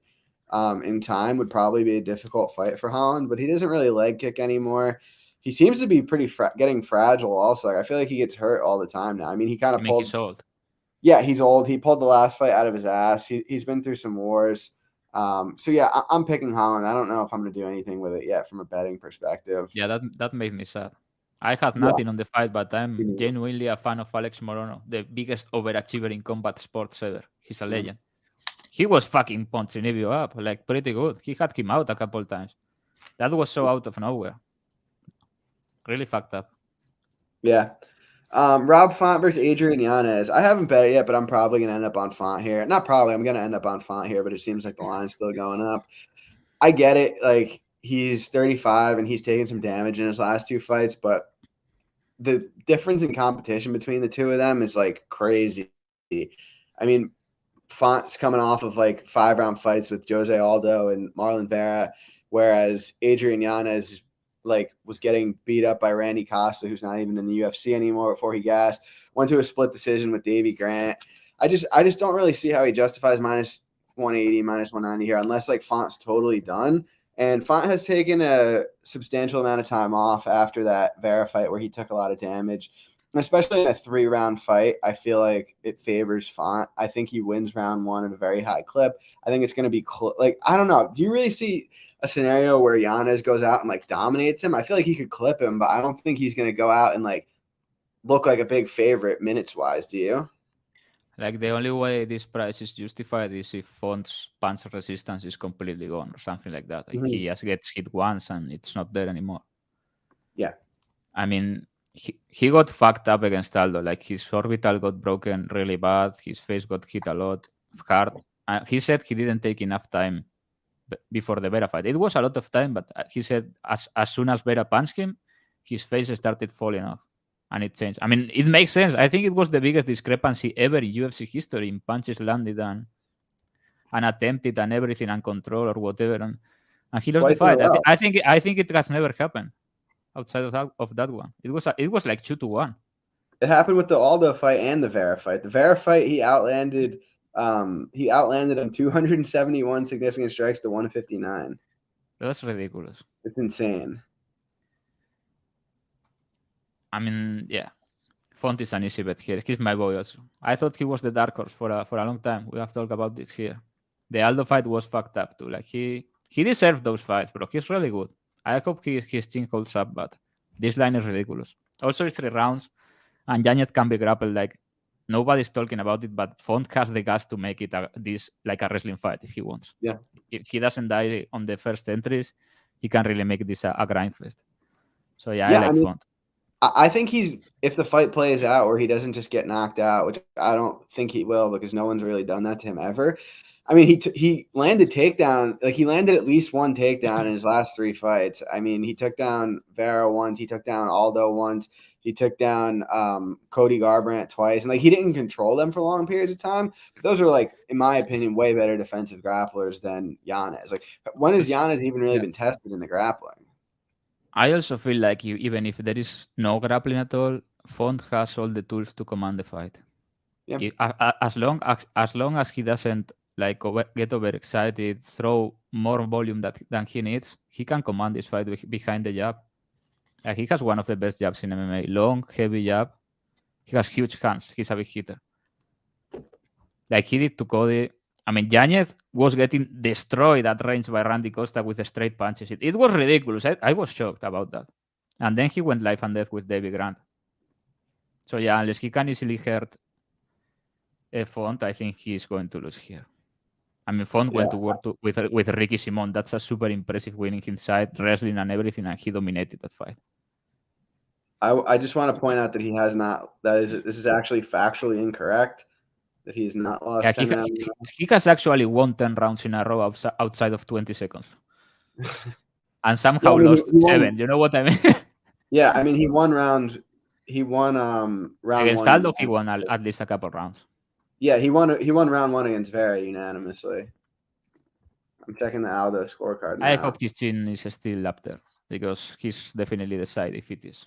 in time would probably be a difficult fight for Holland, but he doesn't really leg kick anymore. He seems to be pretty getting fragile also. Like, I feel like he gets hurt all the time now. I mean, he kind of pulled. He's old. Yeah, he's old. He pulled the last fight out of his ass. He's been through some wars. So yeah, I'm picking Holland. I don't know if I'm going to do anything with it yet from a betting perspective. Yeah, that made me sad. I had nothing on the fight, but I'm genuinely a fan of Alex Morono, the biggest overachiever in combat sports ever. He's a legend. He was fucking Ponzinnibio up, like pretty good. He had him out a couple times. That was so out of nowhere. Really fucked up. Yeah. Rob Font versus Adrian Yanez. I haven't bet it yet, but I'm probably going to end up on Font here. Not probably. I'm going to end up on Font here, but it seems like the line's still going up. I get it. Like, he's 35 and he's taken some damage in his last two fights, but the difference in competition between the two of them is like crazy. I mean, Font's coming off of like 5-round fights with Jose Aldo and Marlon Vera, whereas Adrian Yanez like was getting beat up by Randy Costa, who's not even in the UFC anymore before he gassed. Went to a split decision with Davey Grant. I just don't really see how he justifies minus 180, minus 190 here, unless like Font's totally done. And Font has taken a substantial amount of time off after that Vera fight where he took a lot of damage. And especially in a 3-round fight, I feel like it favors Font. I think he wins round 1 at a very high clip. I think it's going to be I don't know. Do you really see a scenario where Yanez goes out and like dominates him? I feel like he could clip him, but I don't think he's going to go out and like look like a big favorite minutes wise. Do you? Like the only way this price is justified is if Font's punch resistance is completely gone or something like that. Like he just gets hit once and it's not there anymore. Yeah. I mean, he got fucked up against Aldo. Like his orbital got broken really bad. His face got hit a lot hard. He said he didn't take enough time before the Vera fight. It was a lot of time, but he said as soon as Vera punched him, his face started falling off. And it changed. I mean, it makes sense. I think it was the biggest discrepancy ever in UFC history in punches landed and attempted and everything and control or whatever. And he lost the fight. I think it has never happened outside of that one. It was like 2-1. It happened with the Aldo fight and the Vera fight. The Vera fight, he outlanded him 271 significant strikes to 159. That's ridiculous. It's insane. I mean, yeah. Font is an easy bet here. He's my boy also. I thought he was the dark horse for a long time. We have talked about this here. The Aldo fight was fucked up too. Like he deserved those fights, bro. He's really good. I hope his chin holds up, but this line is ridiculous. Also, it's 3 rounds, and Yanez can be grappled. Like nobody's talking about it, but Font has the guts to make it this like a wrestling fight if he wants. Yeah. If he doesn't die on the first entries, he can really make this a grind fest. So yeah, I like Font. I think if the fight plays out or he doesn't just get knocked out, which I don't think he will because no one's really done that to him ever. I mean, he landed takedown. Like he landed at least one takedown in his last 3 fights. I mean, he took down Vera once. He took down Aldo once. He took down Cody Garbrandt twice. And like he didn't control them for long periods of time. But those are like, in my opinion, way better defensive grapplers than Yanez. Like when has Yanez even really been tested in the grappling? I also feel like even if there is no grappling at all, Font has all the tools to command the fight. Yeah. As long as he doesn't like get overexcited, throw more volume than he needs, he can command this fight behind the jab. He has one of the best jabs in MMA. Long, heavy jab. He has huge hands. He's a big hitter. Like he did to Cody. I mean, Yanez was getting destroyed at range by Randy Costa with straight punches. It was ridiculous. I was shocked about that. And then he went life and death with Davey Grant. So yeah, unless he can easily hurt Font, I think he's going to lose here. I mean, Font went to work with Ricky Simon. That's a super impressive winning inside, wrestling and everything, and he dominated that fight. I just want to point out that he has not. This is actually factually incorrect. That he's not lost. Yeah, he has actually won 10 rounds in a row outside of 20 seconds, and somehow lost 7. You know what I mean? Yeah, I mean he won round. He won round against 1. Aldo. He won at least a couple rounds. Yeah, he won round 1 against Vera unanimously. I'm checking the Aldo scorecard now. I hope his chin is still up there because he's definitely the side if it is.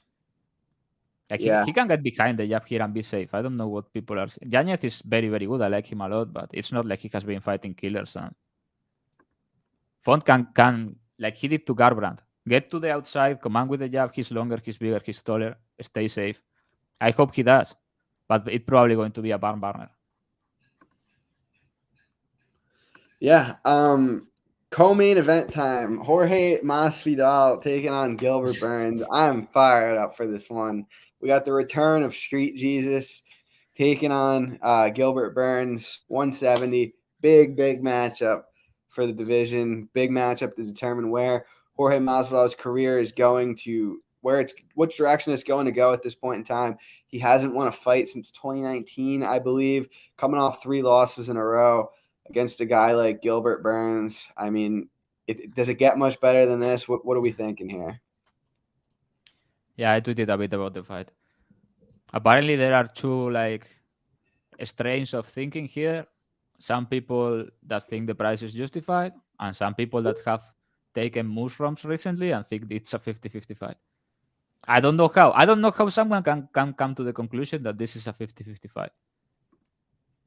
Like he can get behind the jab here and be safe. I don't know what people are saying. Yanez is very, very good. I like him a lot, but it's not like he has been fighting killers. And Font can like he did to Garbrandt. Get to the outside, command with the jab. He's longer, he's bigger, he's taller. Stay safe. I hope he does, but it's probably going to be a barn burner. Yeah. Co-main event time. Jorge Masvidal taking on Gilbert Burns. I'm fired up for this one. We got the return of Street Jesus taking on Gilbert Burns, 170. Big matchup for the division. Big matchup to determine where Jorge Masvidal's career is going to, which direction it's going to go at this point in time. He hasn't won a fight since 2019, I believe, coming off 3 losses in a row against a guy like Gilbert Burns. I mean, does it get much better than this? What are we thinking here? Yeah, I tweeted a bit about the fight. Apparently, there are two like strains of thinking here. Some people that think the price is justified, and some people that have taken mushrooms recently and think it's a 50-50 fight. I don't know how. I don't know how someone can come to the conclusion that this is a 50-50 fight.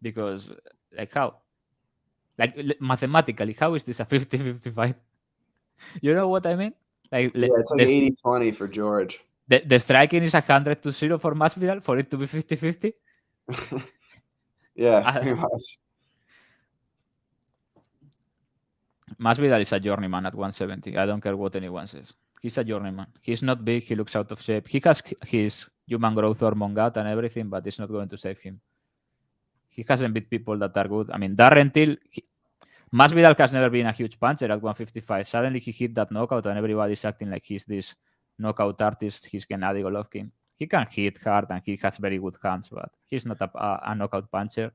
Because, like, how? Like, mathematically, how is this a 50-50 fight? You know what I mean? Like, Yeah, it's like 80-20 for George. the striking is 100-0 for Masvidal for it to be 50-50. Yeah, pretty much. Masvidal is a journeyman at 170. I don't care what anyone says. He's a journeyman. He's not big. He looks out of shape. He has his human growth hormone gut and everything, but it's not going to save him. He hasn't beat people that are good. I mean, Darren Till, Masvidal has never been a huge puncher at 155. Suddenly he hit that knockout and everybody's acting like he's this knockout artist. He's Gennady Golovkin. He can hit hard and he has very good hands, but he's not a knockout puncher.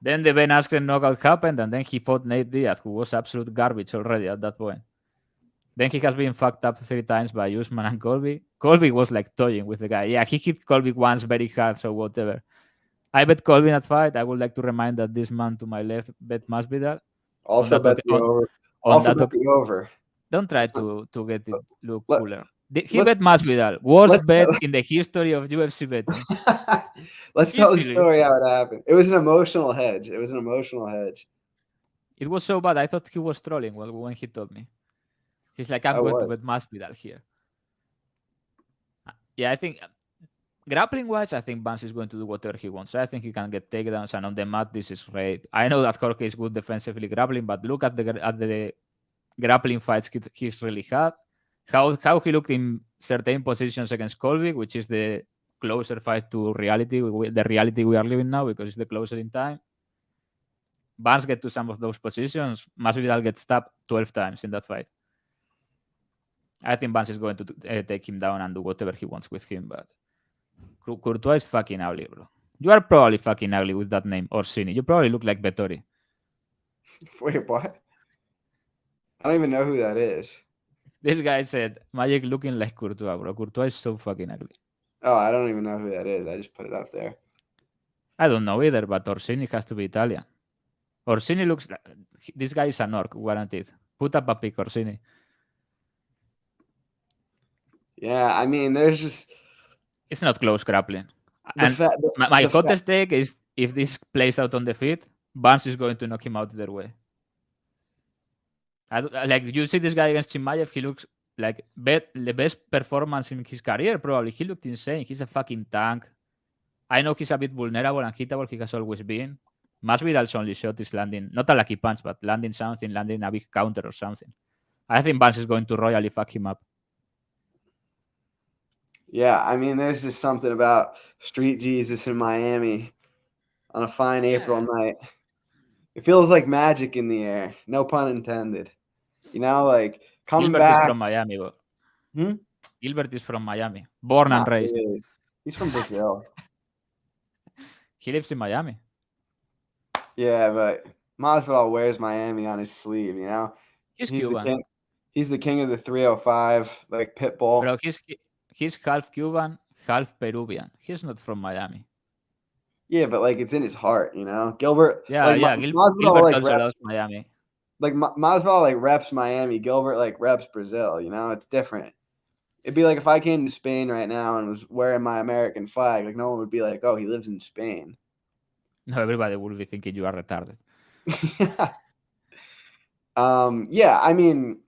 Then the Ben Askren knockout happened, and then he fought Nate Diaz, who was absolute garbage already at that point. Then he has been fucked up 3 times by Usman and Colby. Colby was like toying with the guy. Yeah, he hit Colby once very hard, so whatever. I bet Colby in that fight. I would like to remind that this man to my left bet Masvidal. Also bet the over. Also bet the over. Don't try to get it look cooler. He bet Masvidal. Worst bet in the history of UFC betting. Let's tell the story how it happened. It was an emotional hedge. It was so bad. I thought he was trolling when he told me. He's like, I'm going to bet Masvidal here. Yeah, I think grappling-wise, I think Vance is going to do whatever he wants. I think he can get takedowns, and on the mat, this is great. I know that Jorge is good defensively grappling, but look at the grappling fights he's really had. How he looked in certain positions against Colby, which is the closer fight to reality, the reality we are living now, because it's the closer in time. Vance get to some of those positions. Masvidal gets stabbed 12 times in that fight. I think Vance is going to take him down and do whatever he wants with him, but Courtois is fucking ugly, bro. You are probably fucking ugly with that name, Orsini. You probably look like Vettori. Wait, what? I don't even know who that is. This guy said, Magic looking like Courtois, bro. Courtois is so fucking ugly. Oh, I don't even know who that is. I just put it up there. I don't know either, but Orsini has to be Italian. Orsini looks like... This guy is an orc, guaranteed. Put up a pic, Orsini. Yeah, I mean, there's just... It's not close grappling. And my hottest take is if this plays out on the feet, Vance is going to knock him out their way. Like, you see this guy against Chimaev, he looks like the best performance in his career, probably. He looked insane. He's a fucking tank. I know he's a bit vulnerable and hittable. He has always been. Masvidal's only shot is landing, not a lucky punch, but landing something, landing a big counter or something. I think Vance is going to royally fuck him up. Yeah, I mean, there's just something about Street Jesus in Miami on a fine April night. It feels like magic in the air. No pun intended. You know, like coming Gilbert back. Is from Miami, bro. Gilbert is from Miami, born and raised. Really. He's from Brazil. He lives in Miami. Yeah, but Masvidal wears Miami on his sleeve. You know, he's Cuban. The king. He's the king of the 305, like Pitbull. Bro, he's half Cuban, half Peruvian. He's not from Miami. Yeah, but like it's in his heart, you know. Gilbert. Yeah, like, yeah. Gilbert like also loves Miami. Like Masvidal like reps Miami. Gilbert like reps Brazil. You know, it's different. It'd be like if I came to Spain right now and was wearing my American flag, like no one would be like, "Oh, he lives in Spain." No, everybody would be thinking you are retarded. Yeah, I mean,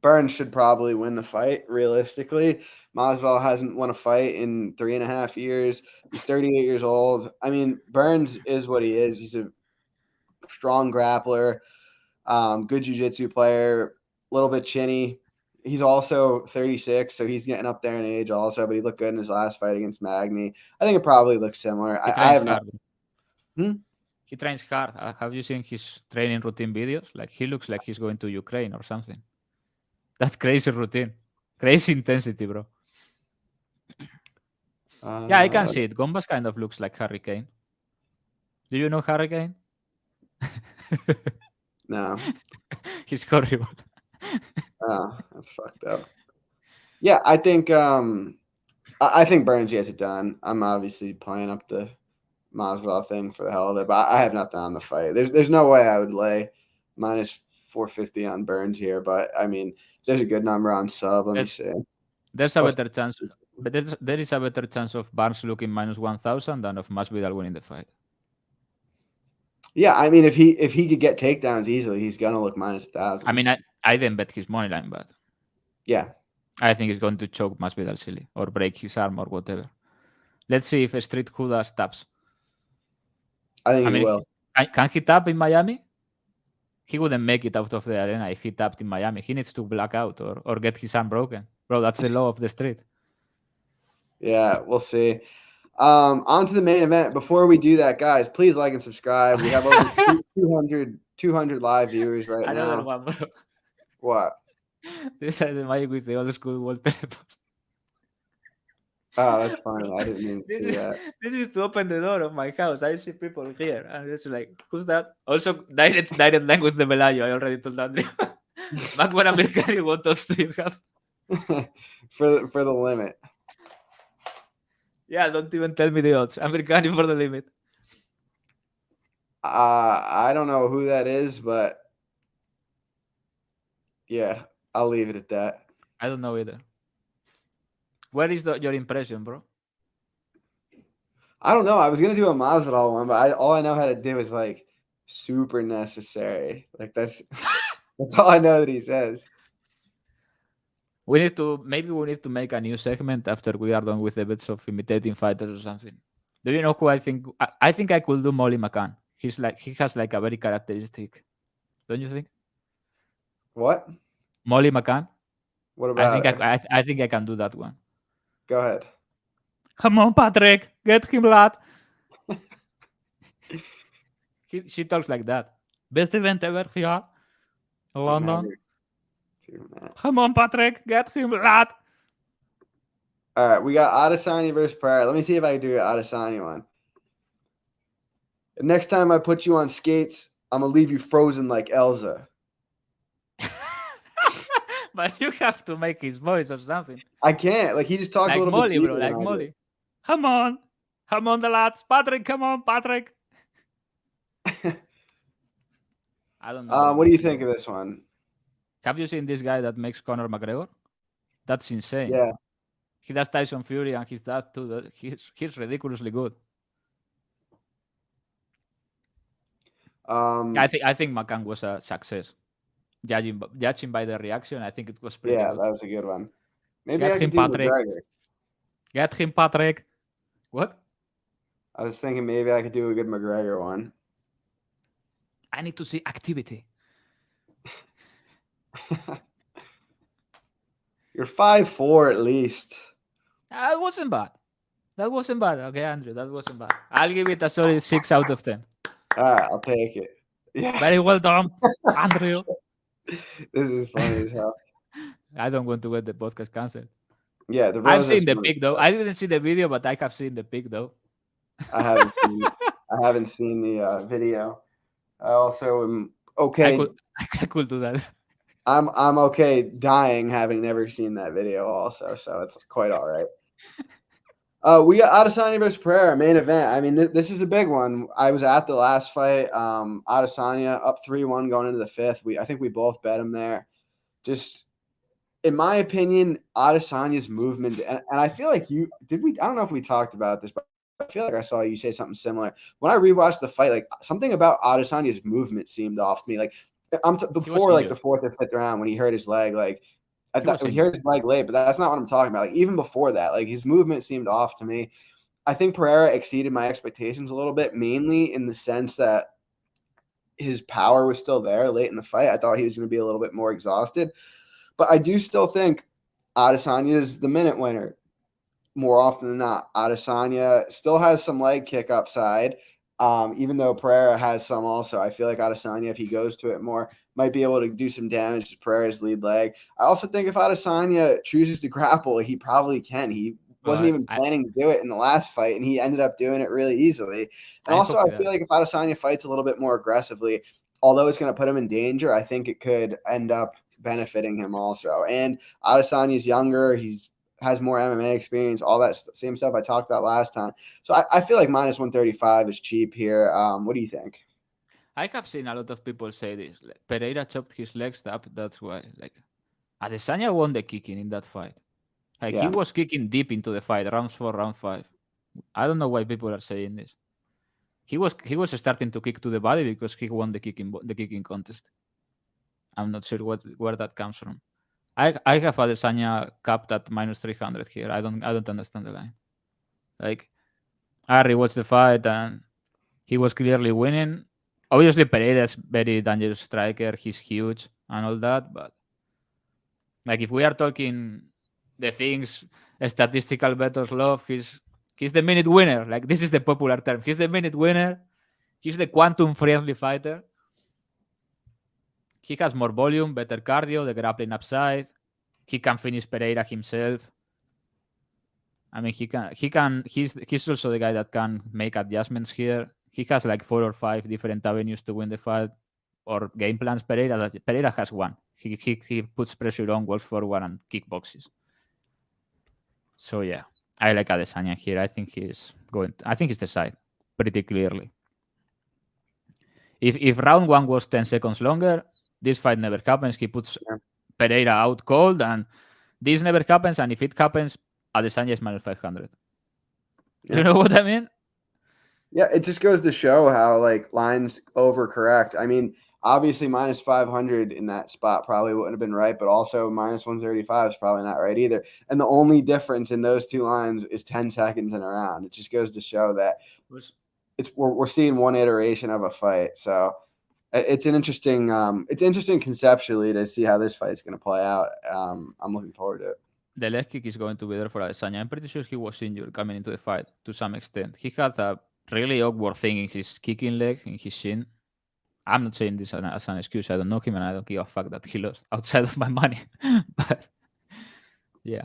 Burns should probably win the fight, realistically. Masvidal hasn't won a fight in 3.5 years. He's 38 years old. I mean, Burns is what he is. He's a strong grappler, good jiu-jitsu player, a little bit chinny. He's also 36, so he's getting up there in age also, but he looked good in his last fight against Magny. I think it probably looks similar. I have hard. He trains hard. Have you seen his training routine videos? Like, he looks like he's going to Ukraine or something. That's crazy routine. Crazy intensity, bro. Yeah, I can see it. Gombas kind of looks like Hurricane. Do you know Hurricane? No. He's horrible. Oh, that's fucked up. Yeah, I think I think Burns gets it done. I'm obviously playing up the Masvidal thing for the hell of it, but I have nothing on the fight. There's no way I would lay minus 450 on Burns here, but I mean, there's a good number on sub. Let me There's see. there's a Plus, better chance, but there is a better chance of Barnes looking minus 1,000 than of Masvidal winning the fight. yeah, I mean, if he could get takedowns easily, he's gonna look minus 1,000. I mean, I didn't bet his money line, but Yeah, I think he's going to choke Masvidal silly or break his arm or whatever. Let's see if Street Hudas taps. I think I he mean, will. can he tap in Miami? He wouldn't make it out of the arena if he tapped in Miami. He needs to black out or get his arm broken. Bro, that's the law of the street. Yeah, we'll see. On to the main event. Before we do that, guys, please like and subscribe. We have over 200 live viewers right Another now. one, bro. What? This is the mic with the old school wallpaper. Oh, that's funny. I didn't even see that. This is to open the door of my house. I see people here, and it's like, who's that? Also, direct line with the Velayo. I already told Andrew. Back when American, what thoughts do you have? for the limit. Yeah, don't even tell me the odds. American for the limit. I don't know who that is, but yeah, I'll leave it at that. I don't know either. Where is your impression, bro? I don't know. I was gonna do a Masvidal one, but all I know how to do is like super necessary. Like that's all I know that he says. Maybe we need to make a new segment after we are done with the bits of imitating fighters or something. Do you know who I think? I think I could do Molly McCann. He has like a very characteristic. Don't you think? What? Molly McCann. What about it? I think I can do that one. Go ahead. Come on, Patrick, get him, lad. She talks like that. Best event ever here, London. Come on, Patrick, get him, lad. All right, we got Adesanya versus Pereira. Let me see if I can do an Adesanya one. The next time I put you on skates, I'm gonna leave you frozen like Elsa. But you have to make his voice or something. I can't. Like he just talks like a little Molly, bit bro. Like Molly. Come on, the lads, Patrick. Come on, Patrick. I don't know. What do you think of this one? Have you seen this guy that makes Conor McGregor? That's insane. Yeah. He does Tyson Fury and he's that too. He's ridiculously good. I think McCann was a success. Judging by the reaction, I think it was pretty good. That was a good one. Maybe I can do McGregor. Get him, Patrick. What? I was thinking maybe I could do a good McGregor one. I need to see activity. You're 5'4" at least. That wasn't bad. Okay, Andrew, that wasn't bad. I'll give it a solid 6 out of 10. All right, I'll take it. Yeah. Very well done, Andrew. This is funny as hell. I don't want to get the podcast cancelled. Yeah, I've seen the pic though. I didn't see the video, but I have seen the pic though. I haven't seen the video. I also am okay. I could do that. I'm okay dying having never seen that video also, so it's quite all right. We got Adesanya versus Pereira, main event. I mean, this is a big one. I was at the last fight. Adesanya up 3-1 going into the fifth. I think we both bet him there. Just in my opinion, Adesanya's movement, and I feel like I don't know if we talked about this, but I feel like I saw you say something similar. When I rewatched the fight, like something about Adesanya's movement seemed off to me. Like before like the fourth or fifth round when he hurt his leg, like I thought he hurt his leg late, but that's not what I'm talking about. Like even before that, like his movement seemed off to me. I think Pereira exceeded my expectations a little bit, mainly in the sense that his power was still there late in the fight. I thought he was going to be a little bit more exhausted, but I do still think Adesanya is the minute winner more often than not. Adesanya still has some leg kick upside. Even though Pereira has some also, I feel like Adesanya, if he goes to it more, might be able to do some damage to Pereira's lead leg. I also think if Adesanya chooses to grapple, he probably can. He wasn't even planning to do it in the last fight, and he ended up doing it really easily. And I feel like if Adesanya fights a little bit more aggressively, although it's going to put him in danger, I think it could end up benefiting him also. And Adesanya's younger. He's has more MMA experience, all that same stuff I talked about last time. So I feel like minus 135 is cheap here. What do you think? I have seen a lot of people say this. Like, Pereira chopped his legs up. That's why. Like Adesanya won the kicking in that fight. Like he Yeah. was kicking deep into the fight, round 4, round 5. I don't know why people are saying this. He was starting to kick to the body because he won the kicking contest. I'm not sure where that comes from. I have Adesanya capped at minus 300 here. I don't understand the line. Like I rewatched the fight and he was clearly winning. Obviously, Pereira's very dangerous striker. He's huge and all that, but like if we are talking the things statistical bettors love, he's the minute winner. Like this is the popular term. He's the minute winner. He's the quantum friendly fighter. He has more volume, better cardio, the grappling upside. He can finish Pereira himself. I mean, he's also the guy that can make adjustments here. He has like 4 or 5 different avenues to win the fight or game plans. Pereira has one. He puts pressure on, goes forward, and kickboxes. So yeah, I like Adesanya here. I think he's the side pretty clearly. If round 1 was 10 seconds longer, this fight never happens. He puts Pereira out cold, and this never happens. And if it happens, Adesanya is minus 500. Yeah. You know what I mean? Yeah, it just goes to show how like lines overcorrect. I mean, obviously minus 500 in that spot probably wouldn't have been right, but also minus 135 is probably not right either. And the only difference in those two lines is 10 seconds in a round. It just goes to show that we're seeing one iteration of a fight. So it's interesting conceptually to see how this fight is going to play out. I'm looking forward to it. The leg kick is going to be there for Adesanya. I'm pretty sure he was injured coming into the fight to some extent. He had a really awkward thing in his kicking leg, in his shin. I'm not saying this as an excuse. I don't know him and I don't give a fuck that he lost outside of my money. But yeah.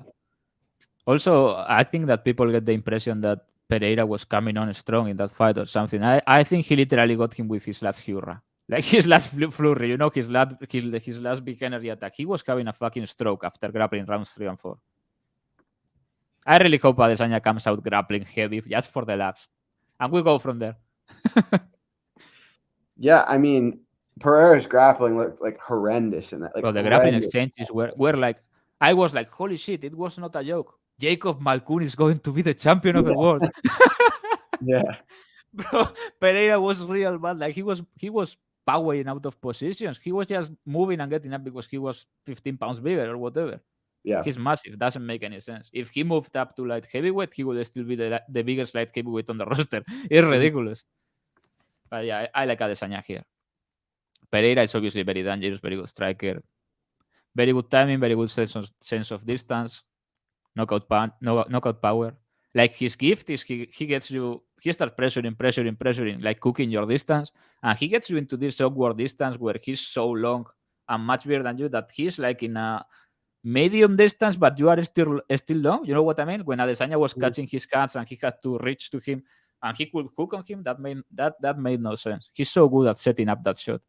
Also, I think that people get the impression that Pereira was coming on strong in that fight or something. I think he literally got him with his last hurrah. Like his last flurry, his last big energy attack. He was having a fucking stroke after grappling rounds 3 and 4. I really hope Adesanya comes out grappling heavy just for the laughs. And we go from there. Yeah, I mean, Pereira's grappling looked like horrendous in that. Like, the grappling exchanges were like, I was like, holy shit, it was not a joke. Jacob Malkoun is going to be the champion of the world. Yeah. Bro, Pereira was real bad. Like he was powering out of positions. He was just moving and getting up because he was 15 pounds bigger or whatever. Yeah. He's massive. Doesn't make any sense. If he moved up to light heavyweight, he would still be the biggest light heavyweight on the roster. It's ridiculous. But yeah, I like Adesanya here. Pereira is obviously very dangerous, very good striker. Very good timing, very good sense of distance. Knockout power. Like his gift is he starts pressuring, like cooking your distance, and he gets you into this awkward distance where he's so long and much bigger than you that he's like in a medium distance, but you are still long. You know what I mean? When Adesanya was catching his cuts and he had to reach to him and he could hook on him, that made no sense. He's so good at setting up that shot.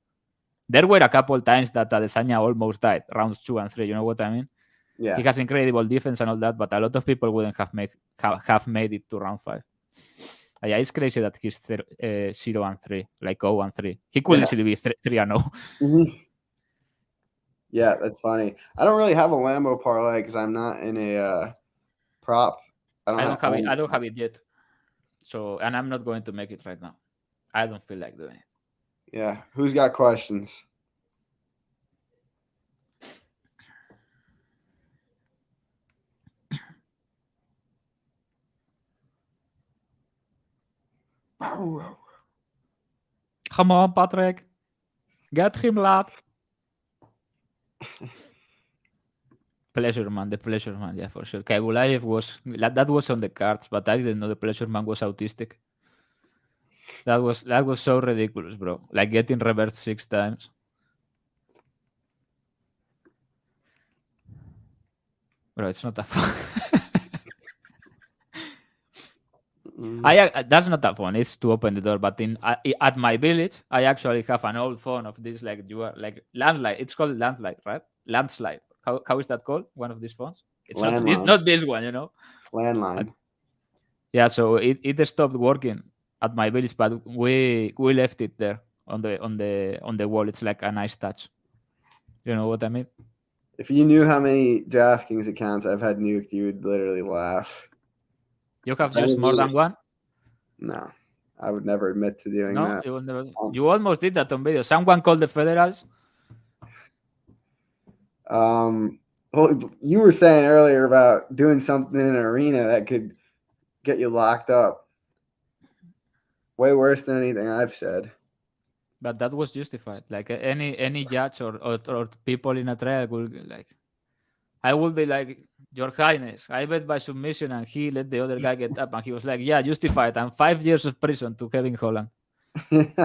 There were a couple times that Adesanya almost died, rounds 2 and 3. You know what I mean? Yeah. He has incredible defense and all that, but a lot of people wouldn't have made it to round 5. Yeah, it's crazy that he's 0 and 3, like 0 and 3. He could easily be 3 and 0. Mm-hmm. Yeah, that's funny. I don't really have a Lambo parlay because I'm not in a prop. I don't have it yet. So, and I'm not going to make it right now. I don't feel like doing it. Yeah. Who's got questions? Come on, Patrick. Get him, lad. Pleasure Man, the Pleasure Man, yeah, for sure. Kaibulaev that was on the cards, but I didn't know the Pleasure Man was autistic. That was so ridiculous, bro. Like getting reversed 6 times. Bro, it's not that fun. That's not that fun. It's to open the door. But at my village, I actually have an old phone of this, like landline. It's called landline, right? Landslide. How is that called? One of these phones? It's not Landline. not this one, you know. Landline. Yeah, so it stopped working at my village, but we left it there on the wall. It's like a nice touch. You know what I mean? If you knew how many DraftKings accounts I've had nuked, you would literally laugh. You have used more than one? No, I would never admit to doing No, that. you will never. You almost did that on video. Someone called the federals. Well, you were saying earlier about doing something in an arena that could get you locked up. Way worse than anything I've said. But that was justified. Like any judge or people in a trial will like. I would be like, Your Highness, I bet by submission, and he let the other guy get up, and he was like, yeah, justified, and 5 years of prison to Kevin Holland. With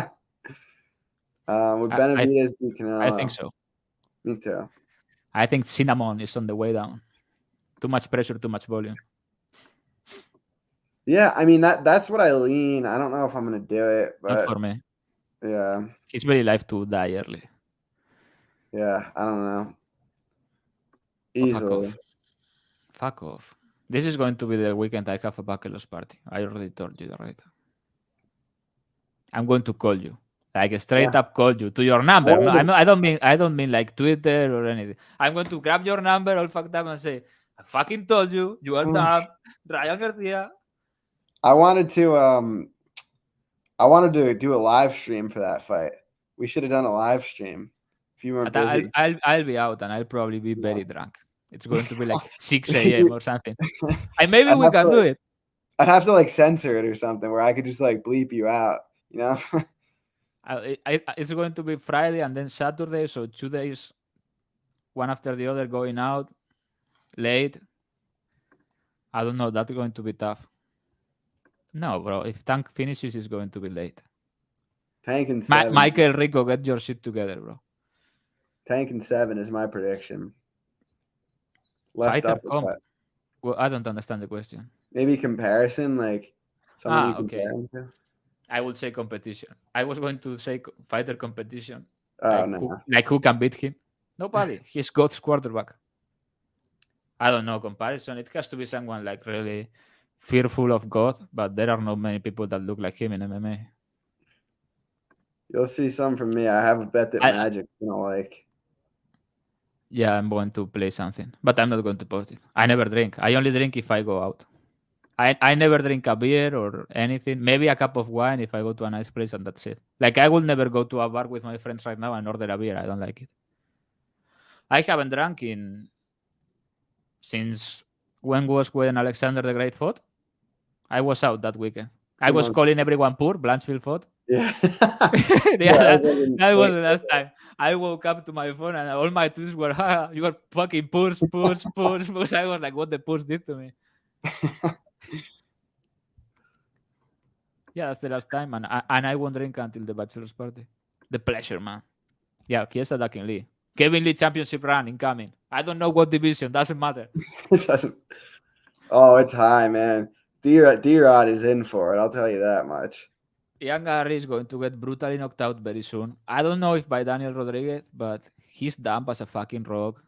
Benavidez, you can. I think so. Me too. I think Cinnamon is on the way down. Too much pressure, too much volume. Yeah, I mean that's what I lean. I don't know if I'm gonna do it, but not for me. Yeah, he's very live to die early. Yeah, I don't know. Easily. Fuck off. This is going to be the weekend I have a bachelor's party. I already told you that, right? I'm going to call you. Like straight up call you to your number. No, I don't mean like Twitter or anything. I'm going to grab your number all fucked up and say, I fucking told you, you are dumb, Ryan Garcia. I wanted to do a live stream for that fight. We should have done a live stream. If you weren't busy. I'll be out and I'll probably be very drunk. It's going to be like 6 a.m. or something. And maybe we can do it. I'd have to like censor it or something where I could just like bleep you out, you know? It's going to be Friday and then Saturday, so 2 days, one after the other, going out late. I don't know. That's going to be tough. No, bro. If Tank finishes, it's going to be late. Tank and 7. Michael Rico, get your shit together, bro. Tank and 7 is my prediction. Left uppercut. Well, I don't understand the question. Maybe comparison, like someone you compare to? I would say competition. I was going to say fighter competition. Oh, no. Who can beat him? Nobody. He's God's quarterback. I don't know comparison. It has to be someone like really fearful of God, but there are not many people that look like him in MMA. You'll see some from me. I have a bet that Magic's going to like. Yeah, I'm going to play something, but I'm not going to post it. I never drink. I only drink if I go out. I never drink a beer or anything. Maybe a cup of wine if I go to a nice place, and that's it. Like, I will never go to a bar with my friends right now and order a beer. I don't like it. I haven't drunk since when Alexander the Great fought? I was out that weekend. I was calling everyone poor. Blanchfield fought. Yeah. That was the last time. I woke up to my phone and all my tweets were, you are fucking poors. I was like, what the poors did to me. Yeah, that's the last time. And I won't drink until the bachelor's party. The pleasure, man. Yeah, here's attacking Lee. Kevin Lee championship run incoming. I don't know what division. Doesn't matter. Oh, it's high, man. D-Rod is in for it. I'll tell you that much. Ian Garry is going to get brutally knocked out very soon. I don't know if by Daniel Rodriguez, but he's dumb as a fucking rock.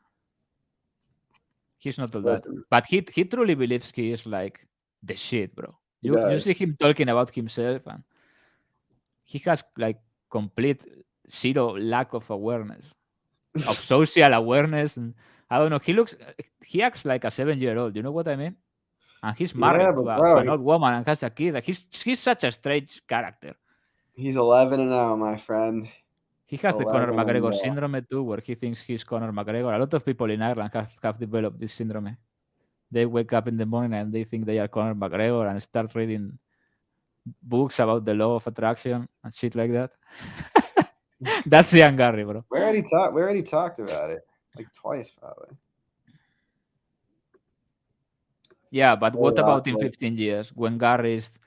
He's not all that. But he truly believes he is like the shit, bro. You see him talking about himself, and he has like complete zero lack of awareness, of social awareness. And I don't know. He acts like a 7-year-old. You know what I mean? And he's married to an old woman and has a kid. Like he's such a strange character. He's 11-0, my friend. He has the Conor McGregor syndrome too, where he thinks he's Conor McGregor. A lot of people in Ireland have developed this syndrome. They wake up in the morning and they think they are Conor McGregor and start reading books about the law of attraction and shit like that. That's Ian Garry, bro. We already talked about it like twice, probably. Yeah, but what about in 15 years when Garry is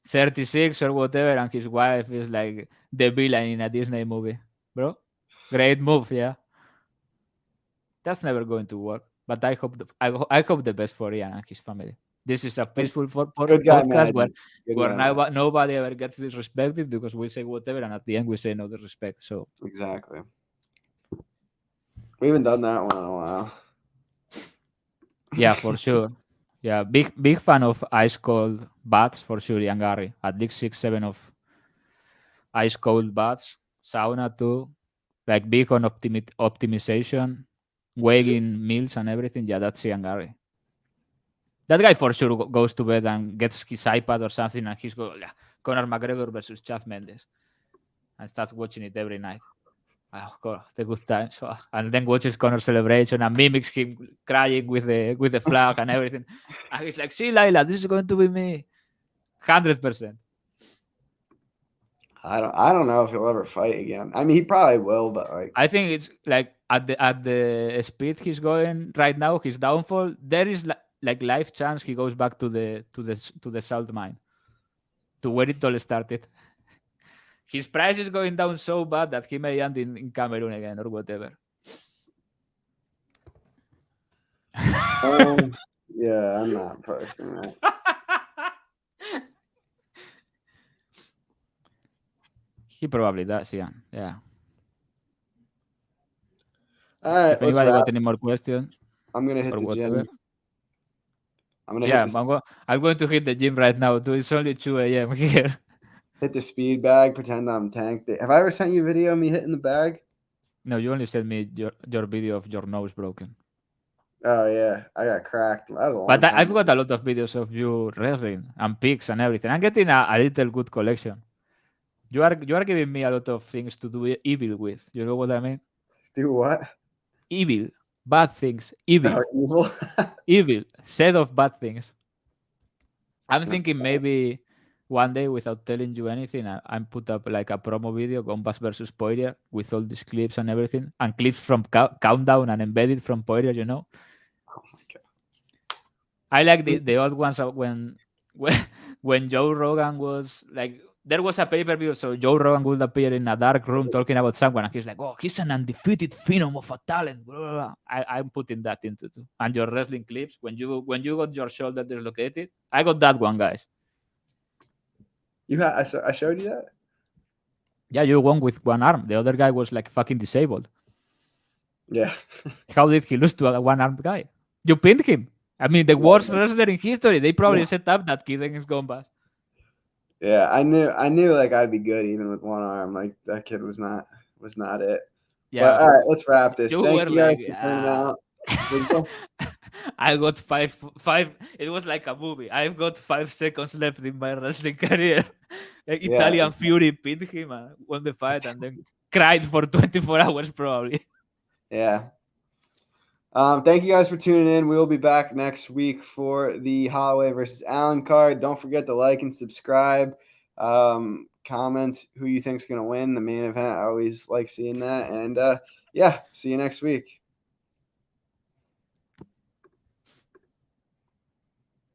36 or whatever and his wife is like the villain in a Disney movie, bro? Great move, yeah. That's never going to work. But I hope the best for Ian and his family. This is a peaceful podcast where nobody ever gets disrespected because we say whatever and at the end we say no disrespect. So exactly. We haven't done that one in a while. Yeah, for sure. Yeah, big fan of ice cold baths for sure. Young Gary at least 6, 7 of ice cold baths, sauna too. Like big on optimization, weighing meals and everything. Yeah, that's Young Gary. That guy for sure goes to bed and gets his iPad or something, and he's go, yeah, Conor McGregor versus Chad Mendes, and starts watching it every night. Oh God, the good times. Oh, and then watches Conor celebration and mimics him crying with the flag and everything. And he's like, "See, Laila, this is going to be me, 100%." I don't know if he'll ever fight again. I mean, he probably will, but like, I think it's like at the speed he's going right now, his downfall. There is like life chance he goes back to the salt mine, to where it all started. His price is going down so bad that he may end in Cameroon again or whatever. yeah, I'm not posting that. He probably does, yeah. Yeah. All right, If anybody got any more questions I'm gonna hit or the whatever. gym. I'm gonna Yeah, hit the, I'm going to hit the gym right now too. It's only 2 a.m. here. hit the speed bag. Pretend I'm tanked. Have I ever sent you a video of me hitting the bag? No, you only sent me your video of your nose broken. Oh yeah, I got cracked. That was a long But time I've got ago. a lot of videos of you wrestling and pics and everything. I'm getting a little good collection. You are giving me a lot of things to do evil with. You know what I mean? Do what? Evil, bad things, evil, Oh, evil. evil, set of bad things. I'm Okay. thinking maybe one day, without telling you anything, I put up like a promo video, Gombas versus Poirier, with all these clips and everything, and clips from Countdown and embedded from Poirier. Oh my god. I like the old ones when when Joe Rogan was like, there was a pay-per-view, so Joe Rogan would appear in a dark room talking about someone, and he's like, "Oh, he's an undefeated phenom of a talent." Blah, blah, blah. I'm putting that into too. And your wrestling clips, when you got your shoulder dislocated, I got that one, guys. I showed you that. Yeah, you won with one arm. The other guy was like fucking disabled. Yeah. How did he lose to a one-armed guy? You pinned him. I mean, the worst wrestler in history. They probably set up that kid against Gombas. Yeah, I knew like I'd be good even with one arm. Like that kid was not it. Yeah, But all right, let's wrap this. you Thank were you guys like, for turning out. I got five. It was like a movie. I've got 5 seconds left in my wrestling career. Italian Fury pinned him and won the fight, and then cried for 24 hours probably. Yeah. Thank you guys for tuning in. We'll be back next week for the Holloway versus Allen card. Don't forget to like and subscribe. Comment who you think's going to win the main event. I always like seeing that. And yeah, see you next week.